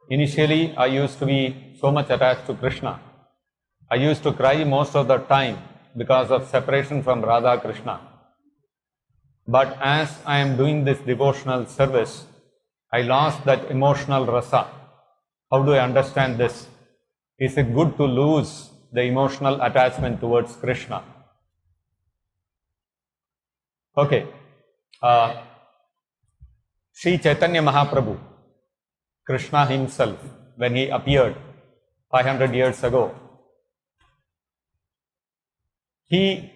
Initially, I used to be so much attached to Krishna. I used to cry most of the time because of separation from Radha-Krishna. But as I am doing this devotional service, I lost that emotional rasa. How do I understand this? Is it good to lose the emotional attachment towards Krishna? Okay. Sri Chaitanya Mahaprabhu, Krishna himself, when he appeared 500 years ago, he,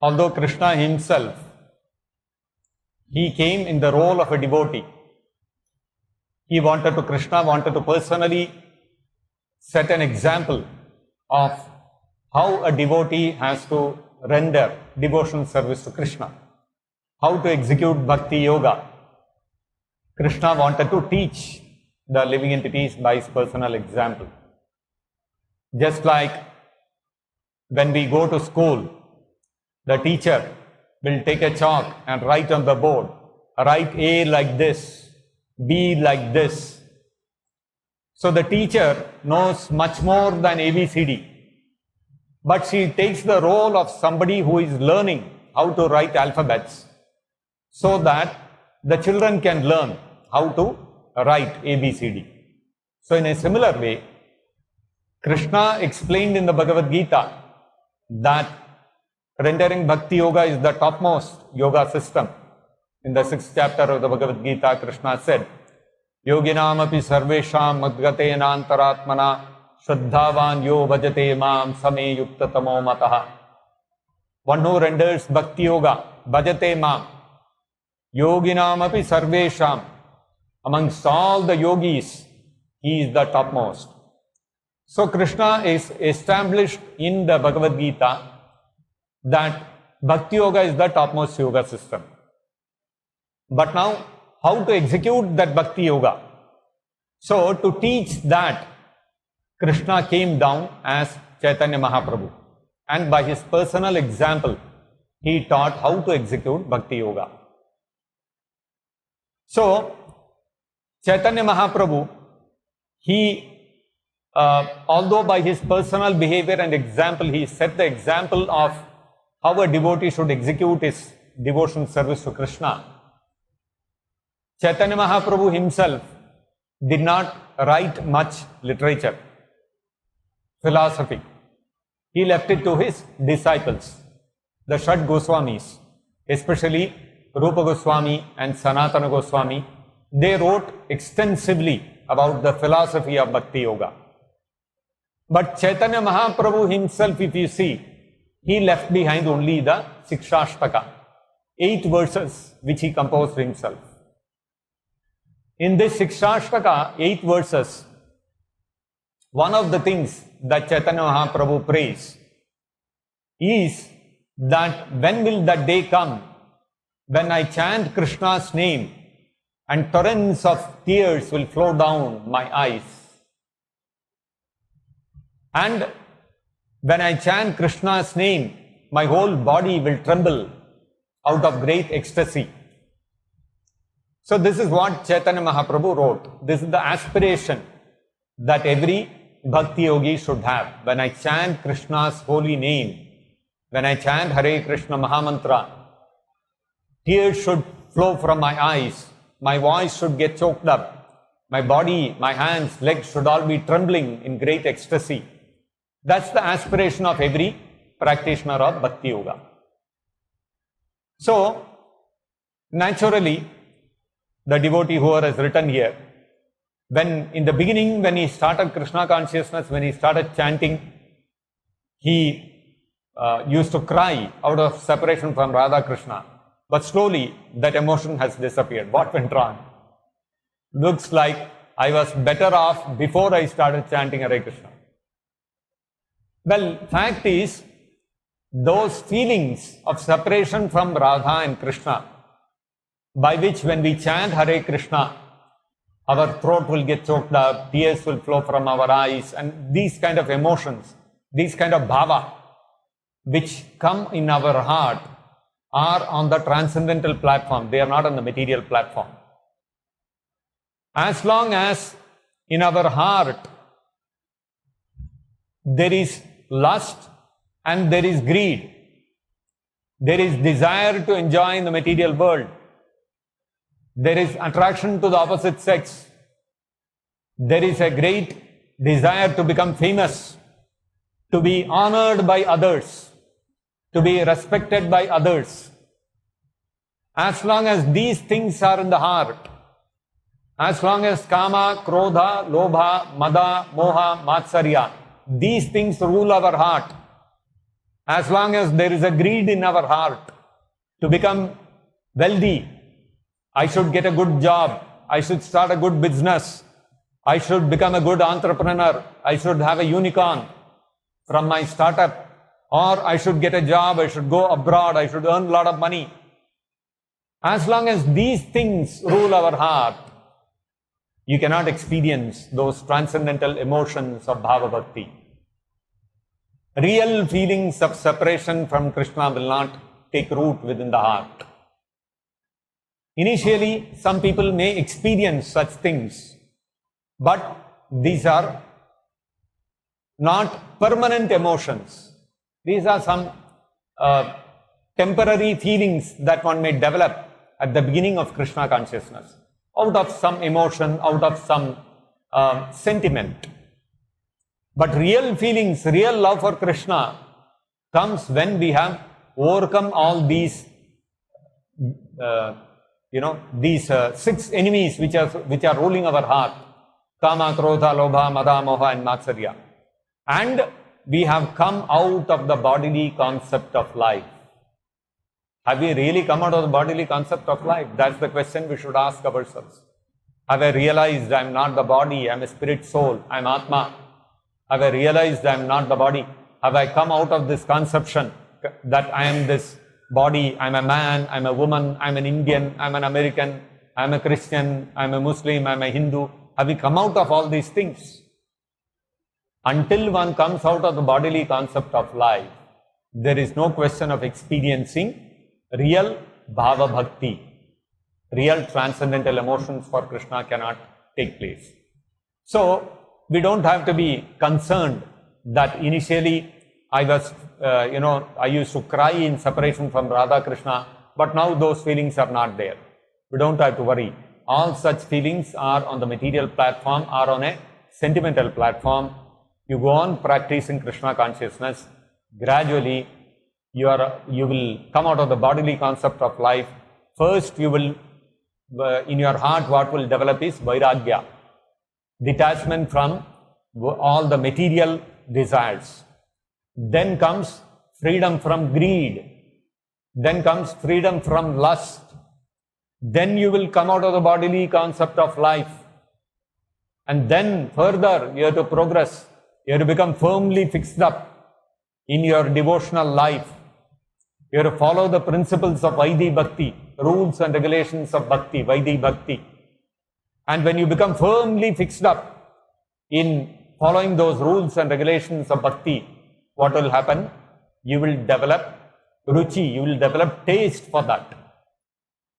although Krishna himself, he came in the role of a devotee. Krishna wanted to personally set an example of how a devotee has to render devotional service to Krishna, how to execute Bhakti Yoga. Krishna wanted to teach the living entities by his personal example. Just like when we go to school, the teacher will take a chalk and write on the board, write A like this, B like this. So the teacher knows much more than ABCD, but she takes the role of somebody who is learning how to write alphabets so that the children can learn how to write ABCD. So in a similar way, Krishna explained in the Bhagavad Gita that rendering Bhakti Yoga is the topmost yoga system. In the 6th chapter of the Bhagavad Gita, Krishna said, Yoginam api sarvesham madgatena antaratmana śraddhāvān yo bhajate mam same yukta tamo mataha. One who renders Bhakti Yoga, bhajate mam, yoginam api sarvesham, amongst all the yogis, he is the topmost. So Krishna is established in the Bhagavad Gita that Bhakti Yoga is the topmost yoga system. But now, how to execute that Bhakti Yoga? So, to teach that, Krishna came down as Chaitanya Mahaprabhu, and by his personal example, he taught how to execute Bhakti Yoga. So, Chaitanya Mahaprabhu, although by his personal behavior and example, he set the example of how a devotee should execute his devotional service to Krishna, Chaitanya Mahaprabhu himself did not write much literature, philosophy. He left it to his disciples, the Shad Goswamis, especially Rupa Goswami and Sanatana Goswami. They wrote extensively about the philosophy of Bhakti Yoga. But Chaitanya Mahaprabhu himself, if you see, he left behind only the Sikshashtaka, 8 verses which he composed himself. In this Sikshashtaka, 8 verses, one of the things that Chaitanya Mahaprabhu prays is that when will that day come when I chant Krishna's name and torrents of tears will flow down my eyes. And when I chant Krishna's name, my whole body will tremble out of great ecstasy. So this is what Chaitanya Mahaprabhu wrote. This is the aspiration that every Bhakti Yogi should have. When I chant Krishna's holy name, when I chant Hare Krishna Mahamantra, tears should flow from my eyes, my voice should get choked up, my body, my hands, legs should all be trembling in great ecstasy. That's the aspiration of every practitioner of Bhakti Yoga. So, naturally, the devotee who has written here, when in the beginning, when he started Krishna consciousness, when he started chanting, he used to cry out of separation from Radha-Krishna. But slowly, that emotion has disappeared. What went wrong? Looks like I was better off before I started chanting Hare Krishna. Well, fact is, those feelings of separation from Radha and Krishna, by which when we chant Hare Krishna, our throat will get choked up, tears will flow from our eyes, and these kind of emotions, these kind of bhava, which come in our heart, are on the transcendental platform. They are not on the material platform. As long as in our heart there is lust and there is greed, there is desire to enjoy in the material world, there is attraction to the opposite sex, there is a great desire to become famous, to be honored by others, to be respected by others. As long as these things are in the heart, as long as kama, krodha, lobha, mada, moha, matsarya, these things rule our heart, as long as there is a greed in our heart to become wealthy, I should get a good job, I should start a good business, I should become a good entrepreneur, I should have a unicorn from my startup, or I should get a job, I should go abroad, I should earn a lot of money. As long as these things rule our heart, you cannot experience those transcendental emotions of bhava bhakti. Real feelings of separation from Krishna will not take root within the heart. Initially, some people may experience such things, but these are not permanent emotions. These are some temporary feelings that one may develop at the beginning of Krishna consciousness, out of some emotion, out of some sentiment. But real feelings, real love for Krishna comes when we have overcome all these, these 6 enemies which are ruling our heart: kama, krodha, lobha, mada, moha, and matsarya. And we have come out of the bodily concept of life. Have we really come out of the bodily concept of life? That's the question we should ask ourselves. Have I realized I am not the body, I am a spirit soul, I am Atma? Have I realized I am not the body? Have I come out of this conception that I am this body, I am a man, I am a woman, I am an Indian, I am an American, I am a Christian, I am a Muslim, I am a Hindu? Have we come out of all these things? Until one comes out of the bodily concept of life, there is no question of experiencing real bhava bhakti. Real transcendental emotions for Krishna cannot take place. So, we don't have to be concerned that initially I was, I used to cry in separation from Radha-Krishna, but now those feelings are not there. We don't have to worry. All such feelings are on the material platform, are on a sentimental platform. You go on practicing Krishna consciousness, gradually you will come out of the bodily concept of life. First, you will, in your heart, what will develop is vairagya, detachment from all the material desires. Then comes freedom from greed. Then comes freedom from lust. Then you will come out of the bodily concept of life. And then further, you have to progress. You have to become firmly fixed up in your devotional life. You have to follow the principles of Vaidhi Bhakti, rules and regulations of Bhakti, Vaidhi Bhakti. And when you become firmly fixed up in following those rules and regulations of Bhakti, what will happen? You will develop ruci, you will develop taste for that.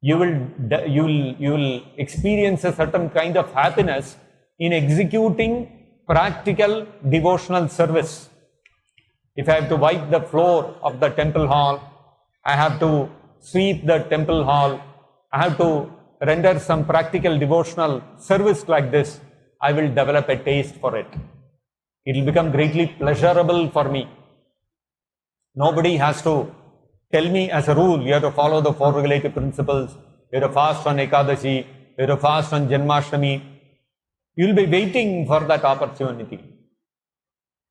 You will experience a certain kind of happiness in executing practical devotional service. If I have to wipe the floor of the temple hall, I have to sweep the temple hall, I have to render some practical devotional service like this, I will develop a taste for it. It will become greatly pleasurable for me. Nobody has to tell me as a rule, you have to follow the 4 regulative principles, you have to fast on Ekadashi, you have to fast on Janmashtami. You will be waiting for that opportunity.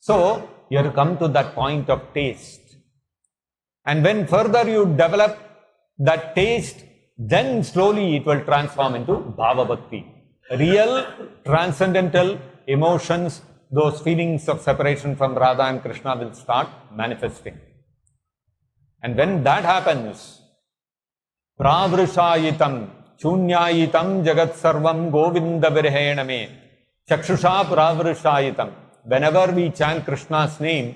So, you have to come to that point of taste. And when further you develop that taste, then slowly it will transform into bhava bhakti. Real transcendental emotions, those feelings of separation from Radha and Krishna will start manifesting. And when that happens, pravrishayitam chunyayitam jagat sarvam govinda virhena me chakshusha pravrishayitam. Whenever we chant Krishna's name,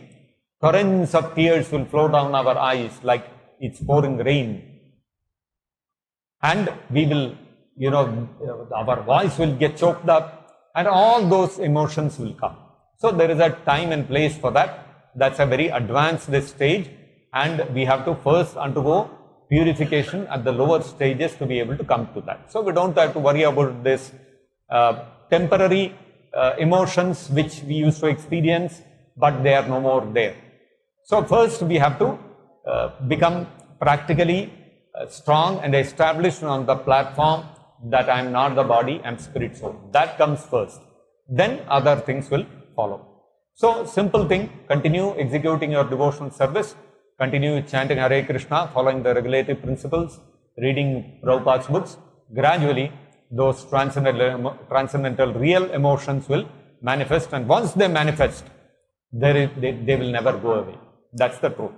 torrents of tears will flow down our eyes like it's pouring rain. And we will our voice will get choked up, and all those emotions will come. So there is a time and place for that. That's a very advanced stage, and we have to first undergo purification at the lower stages to be able to come to that. So we don't have to worry about this temporary emotions which we used to experience, but they are no more there. So first we have to become practically strong and established on the platform that I am not the body, I am spirit soul. That comes first. Then other things will follow. So simple thing, continue executing your devotional service, continue chanting Hare Krishna, following the regulative principles, reading Prabhupada's books. Gradually, those transcendental real emotions will manifest, and once they manifest, they will never go away. That's the truth.